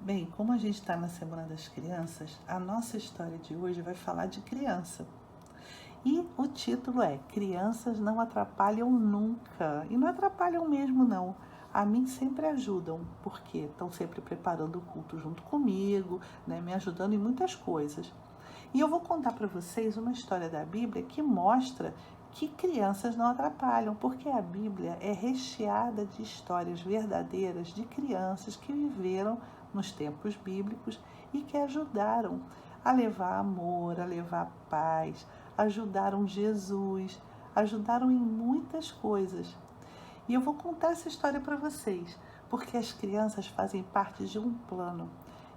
Bem, como a gente está na Semana das Crianças, a nossa história de hoje vai falar de criança. E o título é Crianças não atrapalham nunca. E não atrapalham mesmo, não. A mim sempre ajudam, porque estão sempre preparando o culto junto comigo, né, me ajudando em muitas coisas. E eu vou contar para vocês uma história da Bíblia que mostra que crianças não atrapalham, porque a Bíblia é recheada de histórias verdadeiras de crianças que viveram nos tempos bíblicos e que ajudaram a levar amor, a levar paz, ajudaram Jesus, ajudaram em muitas coisas. E eu vou contar essa história para vocês, porque as crianças fazem parte de um plano.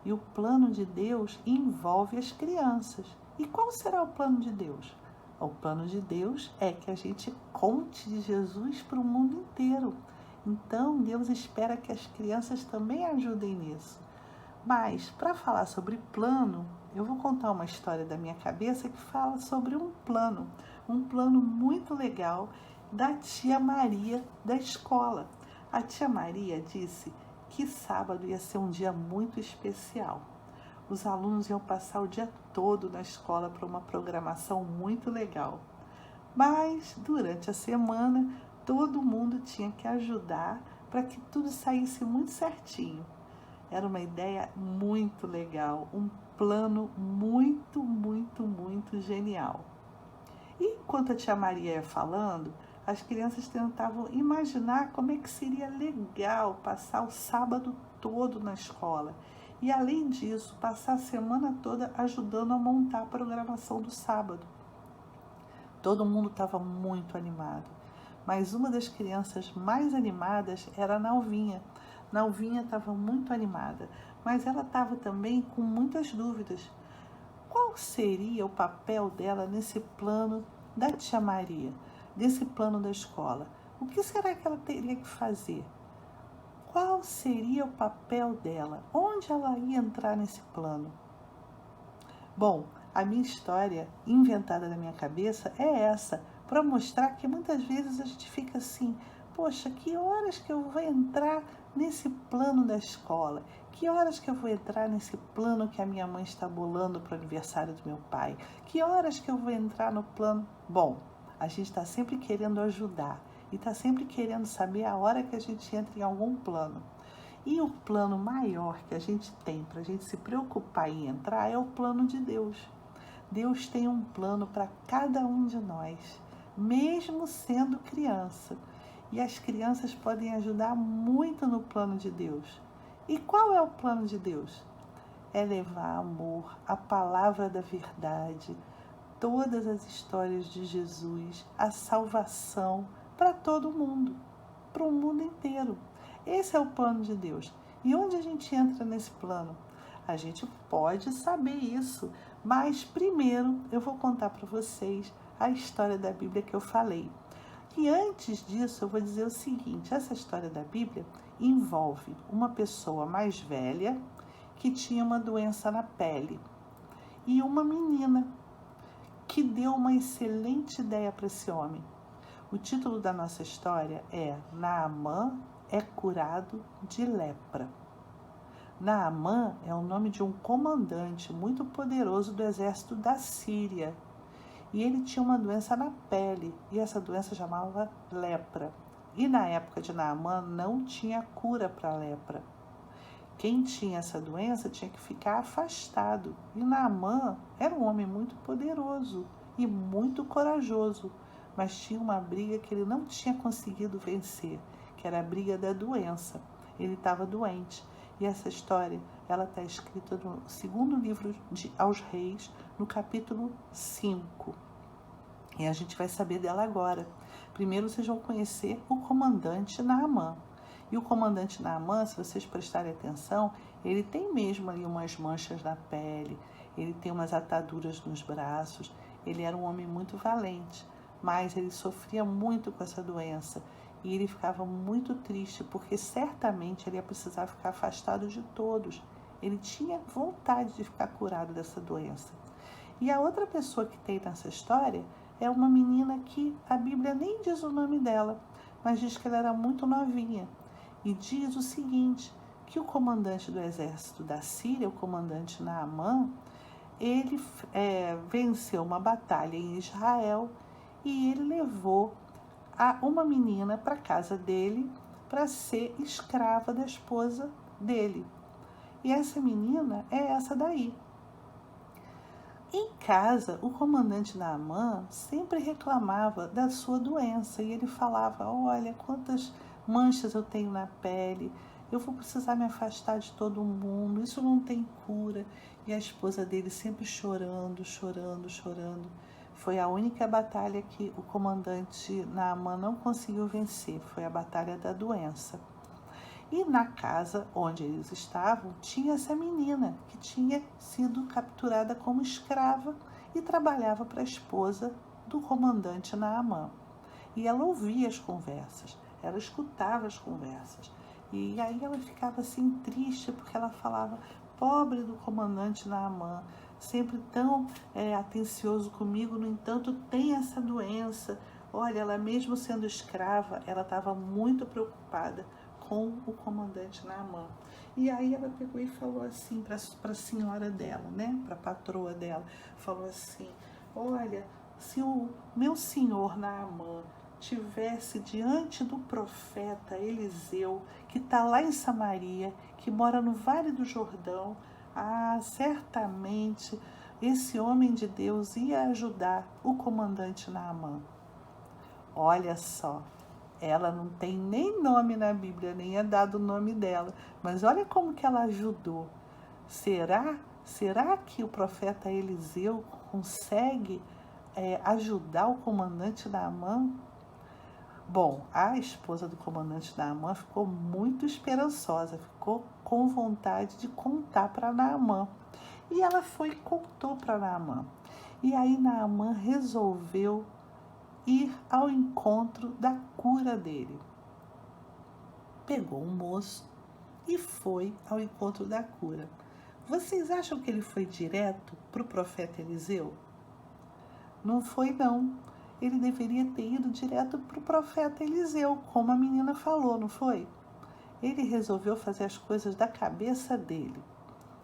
E o plano de Deus envolve as crianças. E qual será o plano de Deus? O plano de Deus é que a gente conte de Jesus para o mundo inteiro. Então, Deus espera que as crianças também ajudem nisso. Mas, para falar sobre plano, eu vou contar uma história da minha cabeça que fala sobre um plano muito legal da tia Maria da escola. A tia Maria disse que sábado ia ser um dia muito especial. Os alunos iam passar o dia todo na escola para uma programação muito legal. Mas, durante a semana, todo mundo tinha que ajudar para que tudo saísse muito certinho. Era uma ideia muito legal, um plano muito genial. E enquanto a tia Maria ia falando, as crianças tentavam imaginar como é que seria legal passar o sábado todo na escola. E além disso, passar a semana toda ajudando a montar a programação do sábado. Todo mundo estava muito animado. Mas uma das crianças mais animadas era a Nalvinha. Nalvinha estava muito animada, mas ela estava também com muitas dúvidas. Qual seria o papel dela nesse plano da tia Maria, desse plano da escola? O que será que ela teria que fazer? Qual seria o papel dela? Onde ela ia entrar nesse plano? Bom, a minha história inventada na minha cabeça é essa, para mostrar que muitas vezes a gente fica assim, poxa, que horas que eu vou entrar nesse plano da escola? Que horas que eu vou entrar nesse plano que a minha mãe está bolando para o aniversário do meu pai? Que horas que eu vou entrar no plano? Bom, a gente está sempre querendo ajudar e está sempre querendo saber a hora que a gente entra em algum plano. E o plano maior que a gente tem para a gente se preocupar em entrar é o plano de Deus. Deus tem um plano para cada um de nós, mesmo sendo criança. E as crianças podem ajudar muito no plano de Deus. E qual é o plano de Deus? É levar amor, a palavra da verdade, todas as histórias de Jesus, a salvação para todo mundo, para o mundo inteiro. Esse é o plano de Deus. E onde a gente entra nesse plano? A gente pode saber isso, mas primeiro eu vou contar para vocês a história da Bíblia que eu falei. E antes disso eu vou dizer o seguinte, essa história da Bíblia envolve uma pessoa mais velha que tinha uma doença na pele e uma menina que deu uma excelente ideia para esse homem. O título da nossa história é Naamã é curado de lepra. Naamã é o nome de um comandante muito poderoso do exército da Síria. E ele tinha uma doença na pele, e essa doença chamava lepra. E na época de Naamã não tinha cura para a lepra. Quem tinha essa doença tinha que ficar afastado. E Naamã era um homem muito poderoso e muito corajoso, mas tinha uma briga que ele não tinha conseguido vencer, que era a briga da doença. Ele estava doente. E essa história, ela está escrita no segundo livro aos Reis, no capítulo 5. E a gente vai saber dela agora. Primeiro vocês vão conhecer o comandante Naamã. E o comandante Naamã, se vocês prestarem atenção, ele tem mesmo ali umas manchas na pele, ele tem umas ataduras nos braços, ele era um homem muito valente, mas ele sofria muito com essa doença e ele ficava muito triste porque certamente ele ia precisar ficar afastado de todos. Ele tinha vontade de ficar curado dessa doença. E a outra pessoa que tem nessa história é uma menina que a Bíblia nem diz o nome dela, mas diz que ela era muito novinha. E diz o seguinte, que o comandante do exército da Síria, o comandante Naamã, ele venceu uma batalha em Israel e ele levou uma menina para casa dele para ser escrava da esposa dele. E essa menina é essa daí. Em casa, o comandante Naamã sempre reclamava da sua doença e ele falava: olha, quantas manchas eu tenho na pele, eu vou precisar me afastar de todo mundo, isso não tem cura. E a esposa dele sempre chorando, chorando, chorando. Foi a única batalha que o comandante Naamã não conseguiu vencer, foi a batalha da doença. E na casa onde eles estavam, tinha essa menina que tinha sido capturada como escrava e trabalhava para a esposa do comandante Naamã. E ela ouvia as conversas, ela escutava as conversas. E aí ela ficava assim triste, porque ela falava: pobre do comandante Naamã, sempre tão atencioso comigo, no entanto tem essa doença. Olha, ela mesmo sendo escrava, ela estava muito preocupada com o comandante Naamã. E aí ela pegou e falou assim para a senhora dela, né, para a patroa dela, falou assim: olha, se o meu senhor Naamã tivesse diante do profeta Eliseu, que está lá em Samaria, que mora no Vale do Jordão, certamente esse homem de Deus ia ajudar o comandante Naamã. Olha só, ela não tem nem nome na Bíblia, nem é dado o nome dela, mas olha como que ela ajudou. Será que o profeta Eliseu consegue ajudar o comandante Naamã? Bom, a esposa do comandante Naamã ficou muito esperançosa, ficou com vontade de contar para Naamã. E ela foi e contou para Naamã. E aí Naamã resolveu ir ao encontro da cura dele. Pegou um moço e foi ao encontro da cura. Vocês acham que ele foi direto para o profeta Eliseu? Não foi, não. Ele deveria ter ido direto para o profeta Eliseu, como a menina falou, não foi? Ele resolveu fazer as coisas da cabeça dele.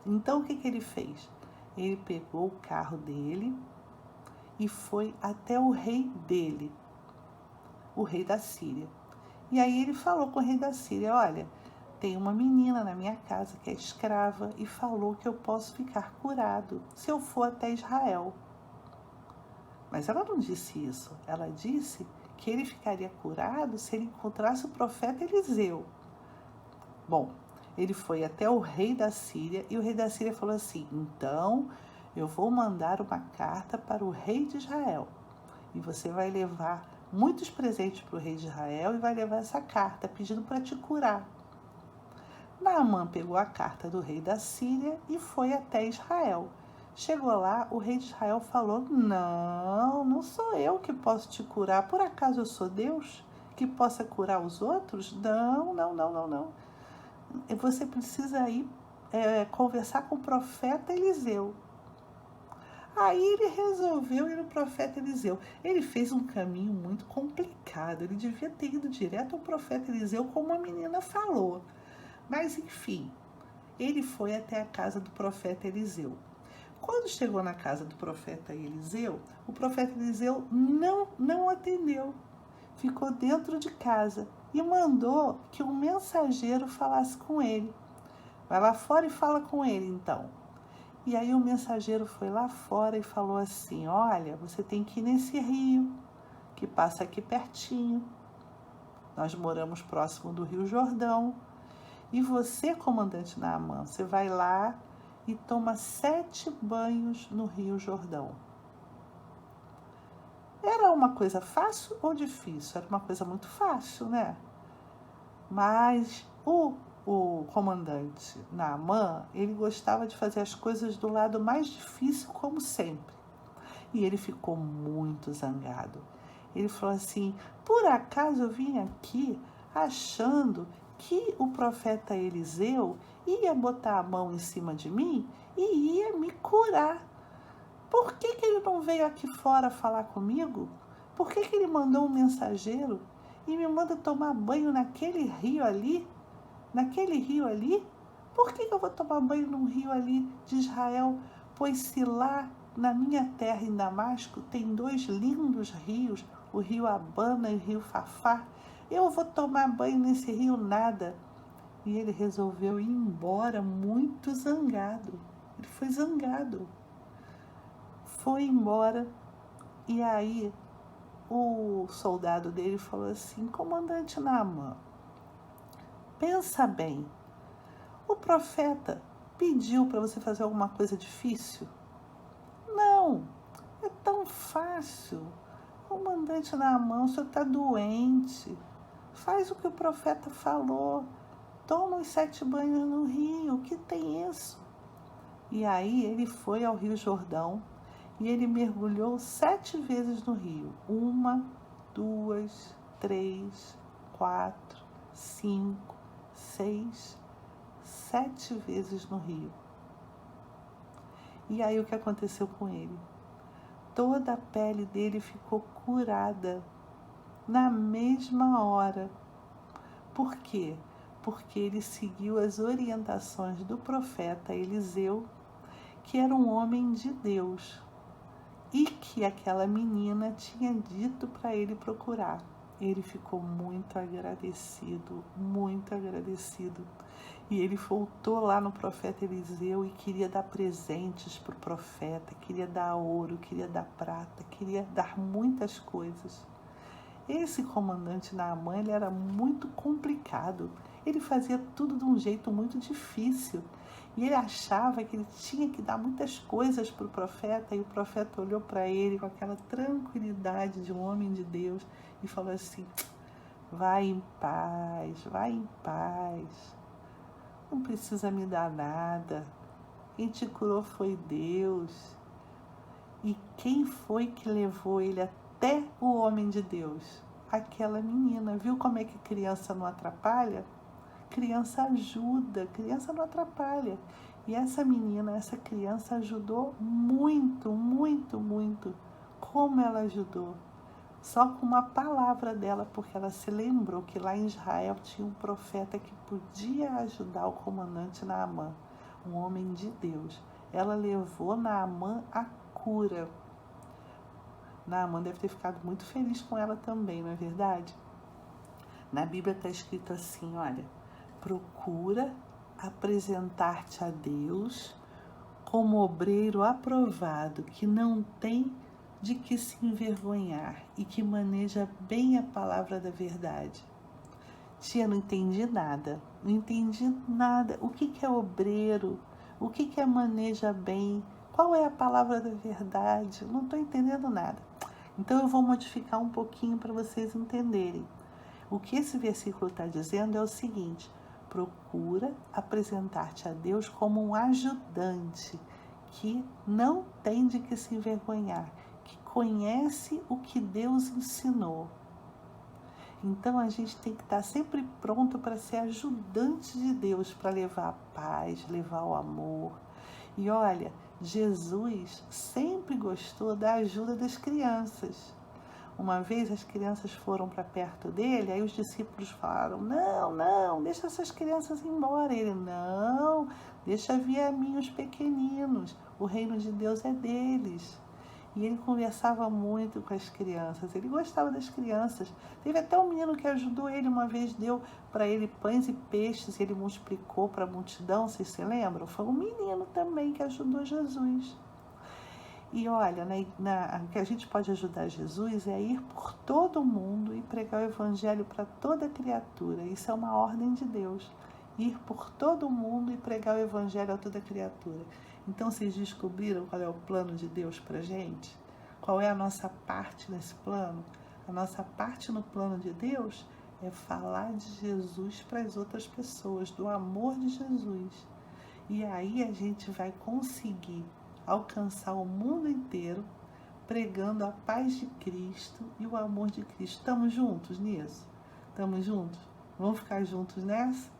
Então, o que ele fez? Ele pegou o carro dele e foi até o rei dele, o rei da Síria. E aí ele falou com o rei da Síria: olha, tem uma menina na minha casa que é escrava e falou que eu posso ficar curado se eu for até Israel. Mas ela não disse isso. Ela disse que ele ficaria curado se ele encontrasse o profeta Eliseu. Bom, ele foi até o rei da Síria e o rei da Síria falou assim: então eu vou mandar uma carta para o rei de Israel e você vai levar muitos presentes para o rei de Israel e vai levar essa carta pedindo para te curar. Naamã pegou a carta do rei da Síria e foi até Israel. Chegou lá, o rei de Israel falou: não sou eu que posso te curar. Por acaso eu sou Deus que possa curar os outros? Não. Você precisa ir conversar com o profeta Eliseu. Aí ele resolveu ir no profeta Eliseu. Ele fez um caminho muito complicado. Ele devia ter ido direto ao profeta Eliseu, como a menina falou. Mas, enfim, ele foi até a casa do profeta Eliseu. Quando chegou na casa do profeta Eliseu, o profeta Eliseu não atendeu. Ficou dentro de casa e mandou que um mensageiro falasse com ele. Vai lá fora e fala com ele, então. E aí o mensageiro foi lá fora e falou assim: olha, você tem que ir nesse rio, que passa aqui pertinho. Nós moramos próximo do Rio Jordão. E você, comandante Naamã, você vai lá e toma 7 banhos no Rio Jordão. Era uma coisa fácil ou difícil? Era uma coisa muito fácil, né? Mas o comandante Naamã, ele gostava de fazer as coisas do lado mais difícil, como sempre. E ele ficou muito zangado. Ele falou assim: por acaso eu vim aqui achando que o profeta Eliseu ia botar a mão em cima de mim e ia me curar. Por que ele não veio aqui fora falar comigo? Por que ele mandou um mensageiro e me manda tomar banho naquele rio ali? Naquele rio ali? Por que eu vou tomar banho num rio ali de Israel? Pois se lá na minha terra em Damasco tem 2 lindos rios, o rio Abana e o rio Fafá, eu vou tomar banho nesse rio nada. E ele resolveu ir embora muito zangado. Ele foi zangado. Foi embora e aí o soldado dele falou assim: comandante Naamã, pensa bem, o profeta pediu para você fazer alguma coisa difícil? Não, é tão fácil. Comandante Naamã, o senhor está doente. Faz o que o profeta falou. Toma os 7 banhos no rio, o que tem isso? E aí ele foi ao Rio Jordão e ele mergulhou 7 vezes no rio. 1, 2, 3, 4, 5, 6, 7 vezes no rio. E aí o que aconteceu com ele? Toda a pele dele ficou curada na mesma hora. Por quê? Porque ele seguiu as orientações do profeta Eliseu, que era um homem de Deus, e que aquela menina tinha dito para ele procurar. Ele ficou muito agradecido, muito agradecido. E ele voltou lá no profeta Eliseu e queria dar presentes para o profeta, queria dar ouro, queria dar prata, queria dar muitas coisas. Esse comandante Naamã, ele era muito complicado. Ele fazia tudo de um jeito muito difícil. E ele achava que ele tinha que dar muitas coisas para o profeta. E o profeta olhou para ele com aquela tranquilidade de um homem de Deus e falou assim: vai em paz, vai em paz. Não precisa me dar nada. Quem te curou foi Deus. E quem foi que levou ele até o homem de Deus? Aquela menina. Viu como é que criança não atrapalha? Criança ajuda, criança não atrapalha. E essa menina, essa criança ajudou muito, muito, muito. Como ela ajudou? Só com uma palavra dela, porque ela se lembrou que lá em Israel tinha um profeta que podia ajudar o comandante Naamã, um homem de Deus. Ela levou Naamã à cura. Naamã deve ter ficado muito feliz com ela também, não é verdade? Na Bíblia está escrito assim, olha: procura apresentar-te a Deus como obreiro aprovado, que não tem de que se envergonhar e que maneja bem a palavra da verdade. Tia, não entendi nada, não entendi nada. O que é obreiro? O que é maneja bem? Qual é a palavra da verdade? Não estou entendendo nada. Então eu vou modificar um pouquinho para vocês entenderem. O que esse versículo está dizendo é o seguinte: procura apresentar-te a Deus como um ajudante que não tem de que se envergonhar, que conhece o que Deus ensinou. Então a gente tem que estar sempre pronto para ser ajudante de Deus, para levar a paz, levar o amor. E olha, Jesus sempre gostou da ajuda das crianças. Uma vez as crianças foram para perto dele, aí os discípulos falaram: não, não, deixa essas crianças ir embora. Ele: não, deixa vir a mim os pequeninos, o reino de Deus é deles. E ele conversava muito com as crianças, ele gostava das crianças. Teve até um menino que ajudou ele uma vez, deu para ele pães e peixes, e ele multiplicou para a multidão, vocês se lembram? Foi um menino também que ajudou Jesus. E olha, o que a gente pode ajudar Jesus é ir por todo o mundo e pregar o evangelho para toda criatura. Isso é uma ordem de Deus. Ir por todo o mundo e pregar o evangelho a toda criatura. Então, vocês descobriram qual é o plano de Deus para a gente? Qual é a nossa parte nesse plano? A nossa parte no plano de Deus é falar de Jesus para as outras pessoas, do amor de Jesus. E aí a gente vai conseguir alcançar o mundo inteiro pregando a paz de Cristo e o amor de Cristo. Estamos juntos nisso? Estamos juntos? Vamos ficar juntos nessa?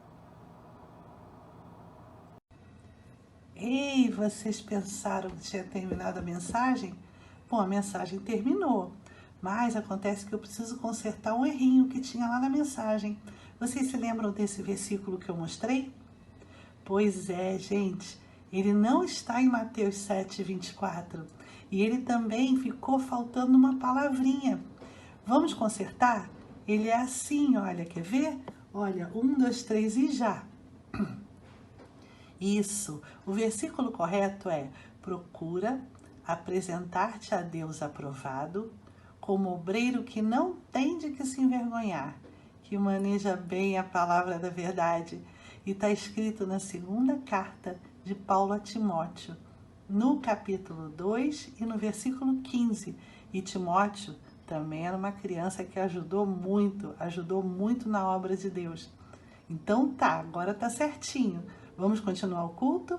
Ei, vocês pensaram que tinha terminado a mensagem? Bom, a mensagem terminou, mas acontece que eu preciso consertar um errinho que tinha lá na mensagem. Vocês se lembram desse versículo que eu mostrei? Pois é, gente, ele não está em Mateus 7:24. E ele também ficou faltando uma palavrinha. Vamos consertar? Ele é assim, olha, quer ver? Olha, 1, 2, 3 e já. Isso, o versículo correto é: procura apresentar-te a Deus aprovado, como obreiro que não tem de que se envergonhar, que maneja bem a palavra da verdade. E está escrito na segunda carta de Paulo a Timóteo, no capítulo 2 e no versículo 15. E Timóteo também era uma criança que ajudou muito na obra de Deus. Então tá, agora tá certinho. Vamos continuar o culto?